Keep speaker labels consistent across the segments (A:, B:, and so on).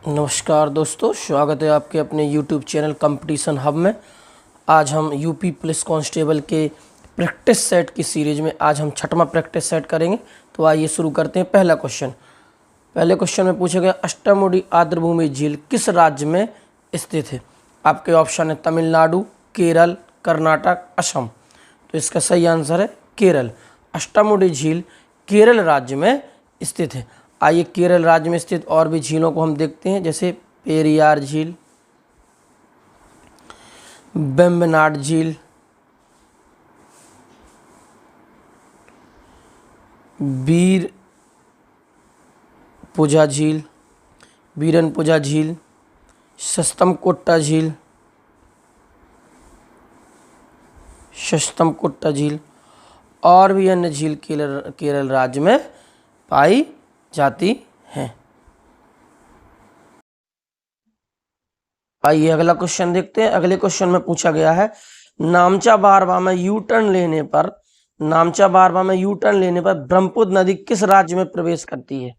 A: नमस्कार दोस्तों, स्वागत है आपके अपने YouTube चैनल कंपटीशन हब में। आज हम यूपी पुलिस कांस्टेबल के प्रैक्टिस सेट की सीरीज में आज हम 6वां प्रैक्टिस सेट करेंगे। तो आइए शुरू करते हैं। पहला क्वेश्चन, पहले क्वेश्चन में पूछा गया अष्टमुडी आर्द्रभूमि झील किस राज्य में स्थित है। आपके ऑप्शन है तमिलनाडु, केरल, कर्नाटक, असम। तो इसका सही आंसर है केरल। अष्टमुडी झील केरल राज्य में स्थित है। आइए केरल राज्य में स्थित और भी झीलों को हम देखते हैं, जैसे पेरियार झील, वेम्बनाड झील, वीरपुजा झील, वीरनपुजा झील, शस्तमकोट्टा झील, शस्तमकोट्टा झील और भी अन्य झील केरल राज्य में पाई जाती हैं। आइए अगला क्वेश्चन देखते हैं। अगले क्वेश्चन में पूछा गया है नामचा बारवा में यू टर्न लेने पर ब्रह्मपुत्र नदी किस राज्य में प्रवेश करती है।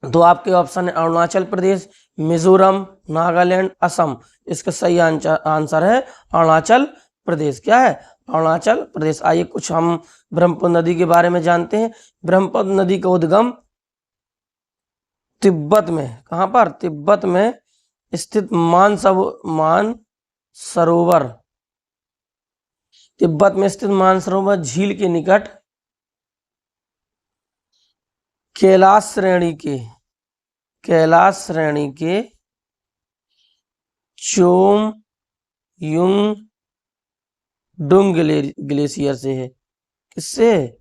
A: तो आपके ऑप्शन है अरुणाचल प्रदेश, मिजोरम, नागालैंड, असम। इसका सही आंसर है अरुणाचल प्रदेश। क्या है? अरुणाचल प्रदेश। आइए कुछ हम ब्रह्मपुत्र नदी के बारे में जानते हैं। ब्रह्मपुत्र नदी का उद्गम तिब्बत में, कहां पर? तिब्बत में स्थित मानसरोवर झील के निकट कैलाश श्रेणी के चोमयुंगडुंग ग्लेशियर से है। किससे?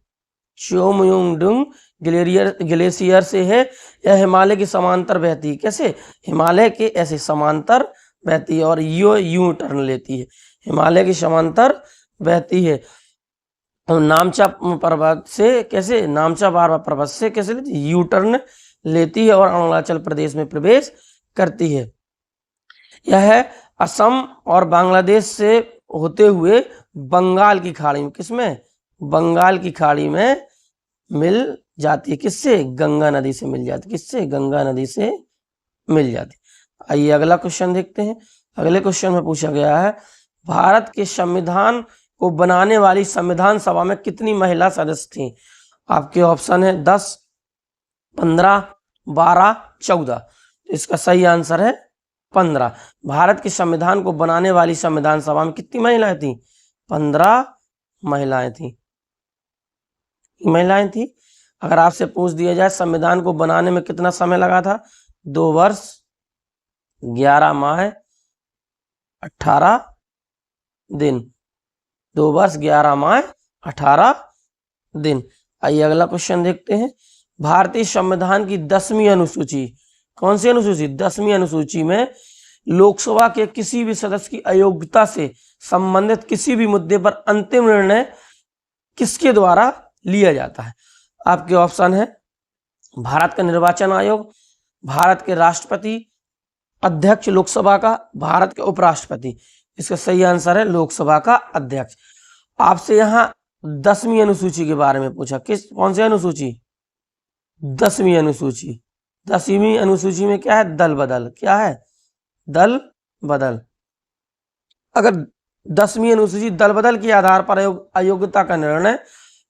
A: चोमयुंगडुंग ग्लेशियर से है। यह हिमालय के समांतर बहती है। कैसे? हिमालय के ऐसे समांतर बहती है और यूं टर्न लेती है। हिमालय के समांतर बहती है। नामचा पर्वत से कैसे? नामचा बारवा पर्वत से कैसे लेती है? यू टर्न लेती है और अरुणाचल प्रदेश में प्रवेश करती है। यह असम और बांग्लादेश से होते हुए बंगाल की खाड़ी में, किसमें? बंगाल की खाड़ी में मिल जाती है। किससे? गंगा नदी से मिल जाती है। किससे? गंगा नदी से मिल जाती है। आइए अगला क्वेश्चन देखते हैं। अगले क्वेश्चन में पूछा गया है भारत के संविधान को बनाने वाली संविधान सभा में कितनी महिला सदस्य थी। आपके ऑप्शन है 10, 15, 12, 14। इसका सही आंसर है 15। भारत के संविधान को बनाने वाली संविधान सभा में कितनी महिलाएं थी? 15 महिलाएं थी। अगर आपसे पूछ दिया जाए संविधान को बनाने में कितना समय लगा था? 2 वर्ष 11 माह 18 दिन। 2 वर्ष 11 माह 18 दिन। आइए अगला क्वेश्चन देखते हैं। भारतीय संविधान की 10वीं अनुसूची, कौन सी अनुसूची? 10वीं अनुसूची में लोकसभा के किसी भी सदस्य की अयोग्यता से संबंधित किसी भी मुद्दे पर अंतिम निर्णय किसके द्वारा लिया जाता है। आपके ऑप्शन है भारत का निर्वाचन आयोग, भारत के राष्ट्रपति, अध्यक्ष लोकसभा का, भारत के उपराष्ट्रपति। इसका सही आंसर है लोकसभा का अध्यक्ष। आपसे यहां 10वीं अनुसूची के बारे में पूछा। कौन सी अनुसूची? 10वीं अनुसूची। 10वीं अनुसूची में क्या है? दल बदल। क्या है? दल बदल। अगर 10वीं अनुसूची दल बदल के आधार पर अयोग्यता का निर्णय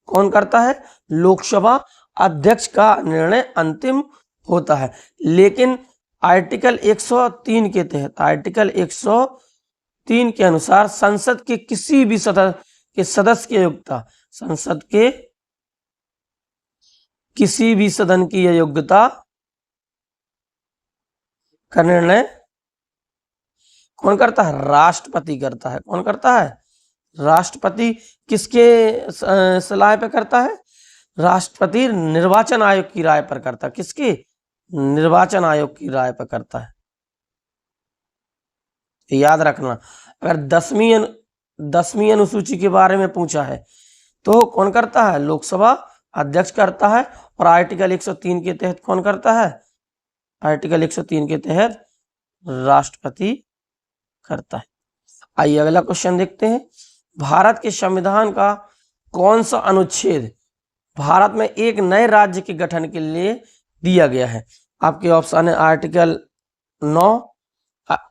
A: कौन करता है? लोकसभा अध्यक्ष का निर्णय अंतिम होता है। लेकिन आर्टिकल 103 के तहत, आर्टिकल 103 के अनुसार संसद के किसी भी सदस्य की अयोग्यता, संसद के किसी भी सदन की अयोग्यता का निर्णय कौन करता है? राष्ट्रपति करता है। कौन करता है? राष्ट्रपति। किसके सलाह पे करता है? राष्ट्रपति निर्वाचन आयोग की राय पर करता है। किसकी? निर्वाचन आयोग की राय पर करता है। याद रखना। अगर 10वीं अनुसूची के बारे में पूछा है तो कौन करता है? लोकसभा अध्यक्ष करता है। और आर्टिकल 103 के तहत कौन करता है? आर्टिकल 103 के तहत राष्ट्रपति करता है। आइए अगला क्वेश्चन देखते हैं। भारत के संविधान का कौन सा अनुच्छेद भारत में एक नए राज्य के गठन के लिए दिया गया है? आपके ऑप्शन है आर्टिकल 9,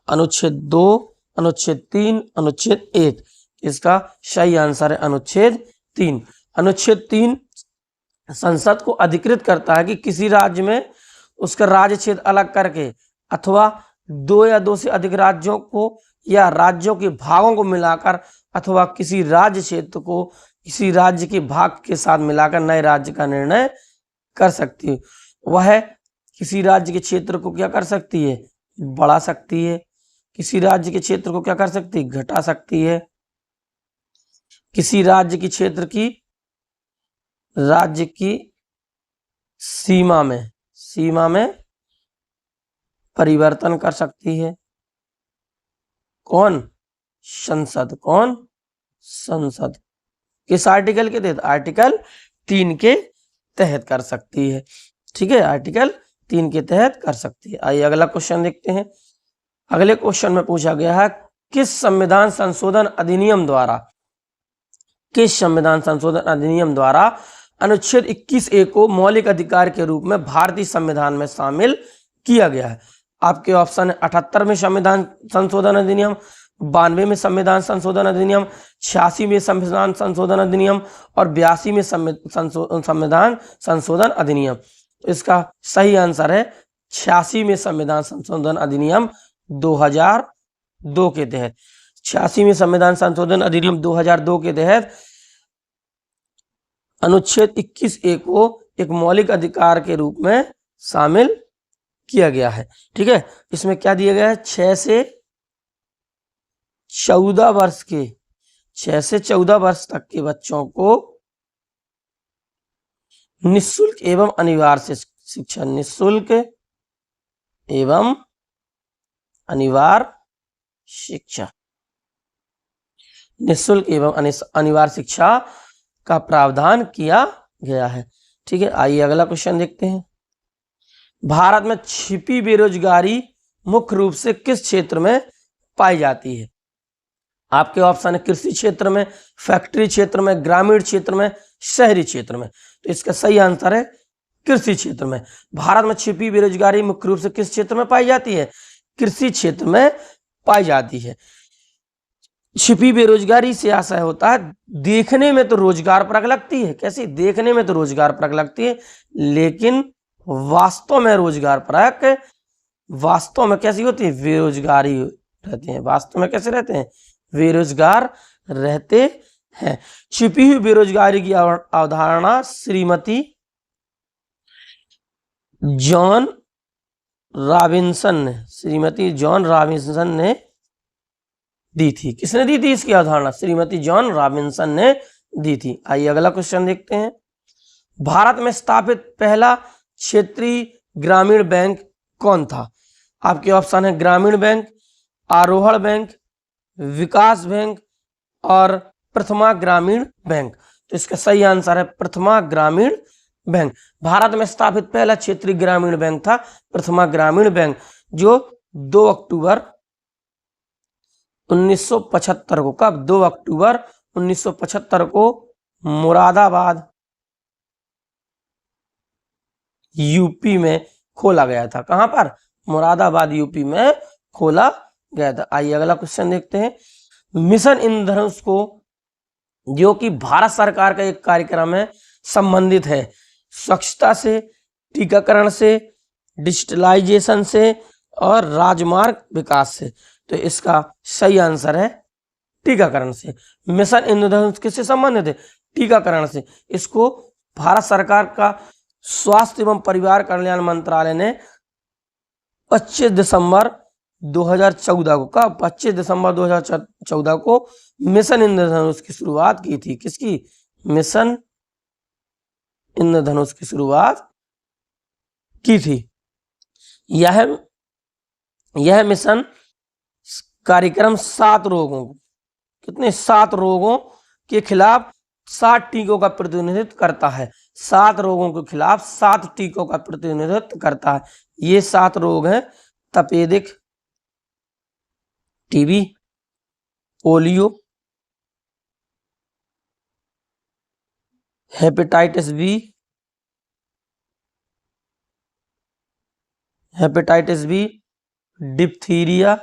A: अनुच्छेद 2, अनुच्छेद 3, अनुच्छेद 1। इसका सही आंसर है अनुच्छेद 3। अनुच्छेद 3 संसद को अधिकृत करता है कि किसी राज्य में उसका राज्य क्षेत्र अलग करके अथवा 2 या 2 से अधिक राज्यों को या राज्यों के भागों को मिलाकर अथवा किसी राज्य क्षेत्र को किसी राज्य के भाग के साथ मिलाकर नए राज्य का निर्णय कर सकती है। वह किसी राज्य के क्षेत्र को क्या कर सकती है, बढ़ा सकती है। किसी राज्य के क्षेत्र को क्या कर सकती है, घटा सकती है। किसी राज्य की क्षेत्र की राज्य की सीमा में परिवर्तन कर सकती है। कौन? संसद। कौन? संसद। किस आर्टिकल के तहत? आर्टिकल 3 के तहत कर सकती है। ठीक है, आर्टिकल 3 के तहत कर सकती है। आइए अगला क्वेश्चन देखते हैं। अगले क्वेश्चन में पूछा गया है किस संविधान संशोधन अधिनियम द्वारा अनुच्छेद 21A को मौलिक अधिकार के रूप में भारतीय संविधान में शामिल किया गया है। आपके ऑप्शन है 78 में संविधान संशोधन अधिनियम, 92 में संविधान संशोधन अधिनियम, 86 में संविधान संशोधन अधिनियम और 82 में संविधान संशोधन अधिनियम। इसका सही आंसर है 86 में संविधान संशोधन अधिनियम 2002 के तहत। 86 में संविधान संशोधन अधिनियम 2002 के तहत अनुच्छेद 21A को एक मौलिक अधिकार के रूप में शामिल किया गया है। ठीक है, इसमें क्या दिया गया है, 6 से 14 वर्ष तक के बच्चों को निःशुल्क एवं अनिवार्य शिक्षा, निःशुल्क एवं अनिवार्य शिक्षा, निःशुल्क एवं अनिवार्य शिक्षा का प्रावधान किया गया है। ठीक है, आइए अगला क्वेश्चन देखते हैं। भारत में छिपी बेरोजगारी मुख्य रूप से किस क्षेत्र में पाई जाती है? आपके ऑप्शन है कृषि क्षेत्र में, फैक्ट्री क्षेत्र में, ग्रामीण क्षेत्र में, शहरी क्षेत्र में। तो इसका सही आंसर है कृषि क्षेत्र में। भारत में छिपी बेरोजगारी मुख्य रूप से किस क्षेत्र में पाई जाती है? कृषि क्षेत्र में पाई जाती है। छिपी बेरोजगारी से आशय होता है देखने में तो रोजगार परक लगती है, कैसी? देखने में तो रोजगार परक लगती है, लेकिन वास्तव में रोजगार परक, वास्तव में कैसी होती है? बेरोजगारी रहते हैं। वास्तव में कैसे रहते हैं? बेरोजगार रहते हैं। छिपी हुई बेरोजगारी की अवधारणा श्रीमती जॉन रॉबिन्सन ने दी थी। किसने दी थी इसकी अवधारणा? श्रीमती जॉन रॉबिन्सन ने दी थी। आइए अगला क्वेश्चन देखते हैं। भारत में स्थापित पहला क्षेत्रीय ग्रामीण बैंक कौन था? आपके ऑप्शन है ग्रामीण बैंक, आरोहण बैंक, विकास बैंक और प्रथमा ग्रामीण बैंक। तो इसका सही आंसर है प्रथमा ग्रामीण बैंक। भारत में स्थापित पहला क्षेत्रीय ग्रामीण बैंक था प्रथमा ग्रामीण बैंक, जो 2 अक्टूबर 1975 को, कब? 2 अक्टूबर 1975 को मुरादाबाद यूपी में खोला गया था। कहां पर? मुरादाबाद यूपी में खोला गया था। आइए अगला क्वेश्चन देखते हैं। मिशन इंद्रधनुष को, जो कि भारत सरकार का एक कार्यक्रम है, संबंधित है स्वच्छता से, टीकाकरण से, डिजिटलाइजेशन से और राजमार्ग विकास से। तो इसका सही आंसर है टीकाकरण से। मिशन इंद्रधनुष किससे संबंधित है? टीकाकरण से। इसको भारत सरकार का स्वास्थ्य एवं परिवार कल्याण मंत्रालय ने 25 दिसंबर 2014 को, कब? 25 दिसंबर 2014 को मिशन इंद्रधनुष की शुरुआत की थी। किसकी? मिशन इंद्रधनुष की शुरुआत की थी। यह मिशन कार्यक्रम 7 रोगों, कितने? 7 रोगों के खिलाफ 7 टीकों का प्रतिनिधित्व करता है। 7 रोगों के खिलाफ 7 टीकों का प्रतिनिधित्व करता है। ये 7 रोग हैं तपेदिक, TB, polio, hepatitis B, diphtheria,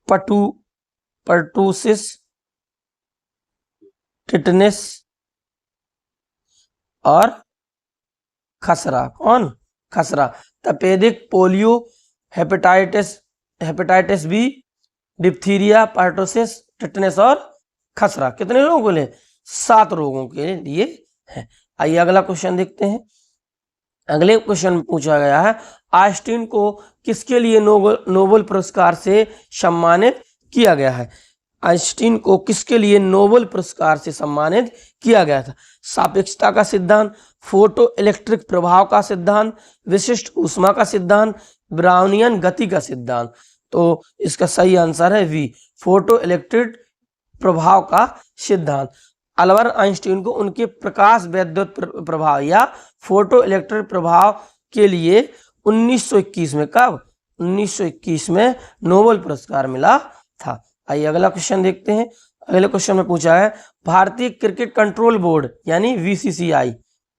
A: pertussis, tetanus और खसरा। कौन? खसरा। तपेदिक, polio, hepatitis B, diphtheria, pertussis, tetanus और खसरा। कितने लोगों को लिए? 7 रोगों के लिए है। आइए अगला क्वेश्चन देखते हैं। अगले क्वेश्चन में पूछा गया है आइंस्टीन को किसके लिए नोबेल पुरस्कार से सम्मानित किया गया है? आइंस्टीन को किसके लिए नोबेल पुरस्कार से सम्मानित किया गया था? सापेक्षता का सिद्धांत, फोटो इलेक्ट्रिक प्रभाव का सिद्धांत, विशिष्ट ऊष्मा का सिद्धांत, ब्राउनियन गति का सिद्धांत। तो इसका सही आंसर है वी, फोटो इलेक्ट्रिक प्रभाव का सिद्धांत। अल्बर्ट आइंस्टीन को उनके प्रकाश वैद्युत प्रभाव या फोटो इलेक्ट्रिक प्रभाव के लिए 1921 में, कब? 1921 में नोबेल पुरस्कार मिला था। आइए अगला क्वेश्चन देखते हैं। अगले क्वेश्चन में पूछा है भारतीय क्रिकेट कंट्रोल बोर्ड यानी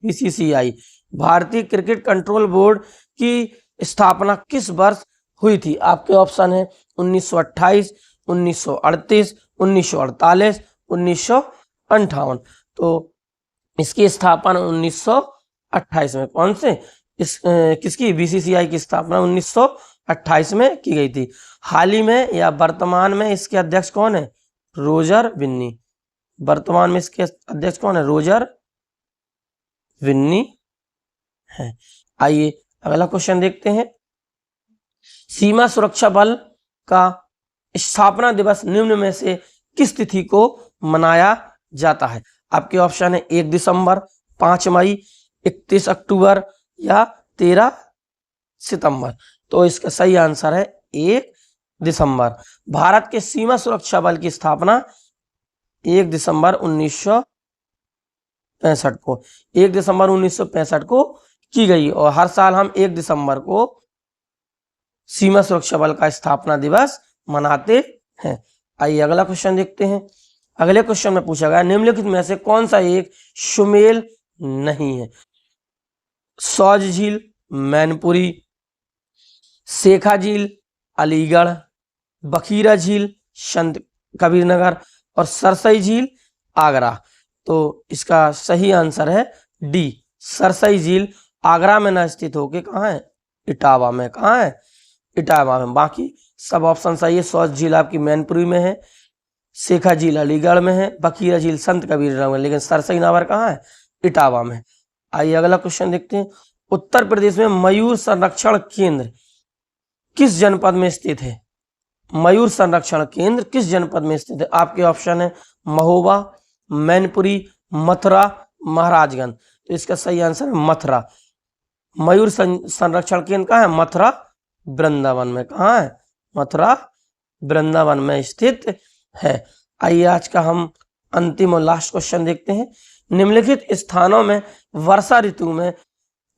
A: बीसीसीआई भारतीय क्रिकेट कंट्रोल बोर्ड की स्थापना किस वर्ष हुई थी? आपके ऑप्शन है 1928, 1938, 1948, 1958। तो इसकी स्थापना 1928 में। कौन से? किसकी? बीसीसीआई की स्थापना 1928 में की गई थी। हाल ही में या वर्तमान में इसके अध्यक्ष कौन है? रोजर विन्नी। वर्तमान में इसके अध्यक्ष कौन है? रोजर विन्नी है। आइए अगला क्वेश्चन देखते हैं। सीमा सुरक्षा बल का स्थापना दिवस निम्न में से किस तिथि को मनाया जाता है? आपके ऑप्शन है 1 दिसंबर, 5 मई, 31 अक्टूबर या 13 सितंबर। तो इसका सही आंसर है 1 दिसंबर। भारत के सीमा सुरक्षा बल की स्थापना 1 दिसंबर 1965 को 1 दिसंबर 1965 को की गई और हर साल हम 1 दिसंबर को सीमा सुरक्षा बल का स्थापना दिवस मनाते हैं। आइए अगला क्वेश्चन देखते हैं। अगले क्वेश्चन में पूछा गया निम्नलिखित में से कौन सा एक सुमेल नहीं है? सौज झील, मैनपुरी, शेखा झील, अलीगढ़, बखीरा झील, संत कबीरनगर और सरसई झील, आगरा। तो इसका सही आंसर है डी, सरसई झील आगरा में न स्थित होके कहाँ है? इटावा में। कहाँ है? इटावा में। बाकी सब ऑप्शन सही है। सौज झील आपकी मैनपुरी में है, शेखा झील अलीगढ़ में है, बखीरा झील संत कबीरनगर में, लेकिन सरसई नावर कहाँ है? इटावा में। आइए अगला क्वेश्चन देखते हैं। उत्तर प्रदेश में मयूर संरक्षण केंद्र किस जनपद में स्थित है? मयूर संरक्षण केंद्र किस जनपद में स्थित है? आपके ऑप्शन है महोबा, मैनपुरी, मथुरा, महाराजगंज। तो इसका सही आंसर है मथुरा। मयूर संरक्षण केंद्र कहाँ है? मथुरा वृंदावन में। कहाँ है? मथुरा वृंदावन में स्थित है। आइए आज का हम अंतिम और लास्ट क्वेश्चन देखते हैं। निम्नलिखित स्थानों में वर्षा ऋतु में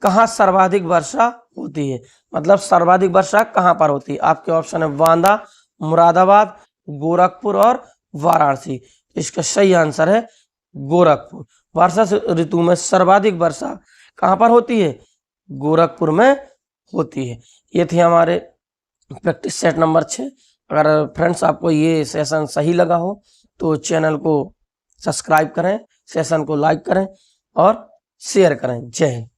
A: कहाँ सर्वाधिक वर्षा होती है? मतलब सर्वाधिक वर्षा कहाँ पर होती है? आपके ऑप्शन है बांदा, मुरादाबाद, गोरखपुर और वाराणसी। इसका सही आंसर है गोरखपुर। वर्षा ऋतु में सर्वाधिक वर्षा कहाँ पर होती है? गोरखपुर में होती है। ये थे हमारे प्रैक्टिस सेट नंबर 6। अगर फ्रेंड्स आपको ये सेशन सही लगा हो तो चैनल को सब्सक्राइब करें, सेशन को लाइक करें और शेयर करें। जय हिंद।